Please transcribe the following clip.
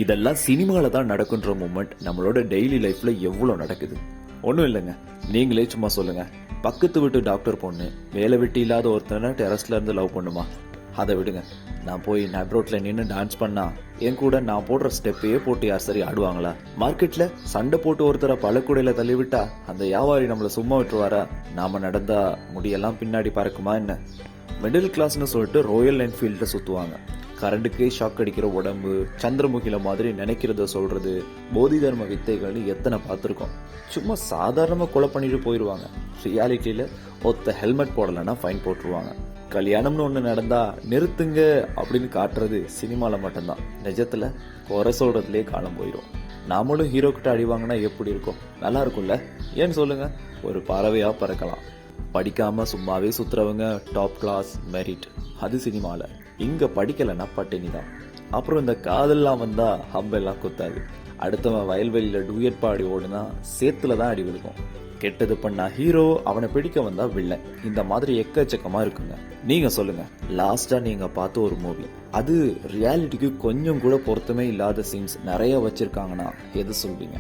இதெல்லாம் சினிமால தான் நடக்குன்ற மூமெண்ட் நம்மளோட டெய்லி லைஃப்ல எவ்வளவு நடக்குது. ஒன்றும் இல்லைங்க, நீங்களே சும்மா சொல்லுங்க. பக்கத்து வீட்டு டாக்டர் பொண்ணு வேலை வெட்டி இல்லாத ஒருத்தனை டெரஸ்ல இருந்து லவ் பண்ணுமா? அதை விடுங்க, நான் போய் நட் ரோட்ல நின்று டான்ஸ் பண்ணா என் கூட நான் போடுற ஸ்டெப்பையே போட்டு யார் சரி ஆடுவாங்களா? மார்க்கெட்ல சண்டை போட்டு ஒருத்தரை பழக்கூடையில தள்ளி விட்டா அந்த வியாபாரி நம்மள சும்மா விட்டுருவாரா? நாம நடந்தா முடியெல்லாம் பின்னாடி பறக்குமா என்ன? மிடில் கிளாஸ்னு சொல்லிட்டு ராயல் என்ஃபீல்ட சுத்துவாங்க. கரண்டுக்கே ஷாக் அடிக்கிற உடம்பு, சந்திரமுகில மாதிரி நினைக்கிறத சொல்றது, போதி தர்ம வித்தைகள்னு எத்தனை பார்த்துருக்கோம். சும்மா சாதாரணமா கொலை பண்ணிட்டு போயிடுவாங்க. ரியாலிட்டியில ஒத்த ஹெல்மெட் போடலைன்னா ஃபைன் போட்டுருவாங்க. கல்யாணம்னு ஒன்று நடந்தா நிறுத்துங்க அப்படின்னு காட்டுறது சினிமால மட்டும்தான். நிஜத்துல குறை சொல்றதுலேயே காலம் போயிடும். நாமளும் ஹீரோ கிட்ட அடி வாங்கினா எப்படி இருக்கும்? நல்லா இருக்கும்ல? ஏன்னு சொல்லுங்க, ஒரு பறவையா பறக்கலாம். படிக்காம சும்மாவே சுத்துறவங்க டாப் கிளாஸ் மெரிட், அது சினிமால. இங்க படிக்கலைன்னா பட்டினி தான். அப்புறம் இந்த காதெல்லாம் வந்தா ஹம்பெல்லாம் குத்தாது. அடுத்தவன் வயல்வெளியில டூயட் பாடி ஓடுனா சேத்துல தான் அடி விழுக்கும். கெட்டது பண்ணா ஹீரோ, அவனை பிடிக்க வந்தா வில்லன். இந்த மாதிரி எக்கச்சக்கமா இருக்குங்க. நீங்க சொல்லுங்க, லாஸ்டா நீங்க பார்த்த ஒரு மூவி அது ரியாலிட்டிக்கு கொஞ்சம் கூட பொருத்தமே இல்லாத சீன்ஸ் நிறைய வச்சிருக்காங்கன்னா எது சொல்வீங்க?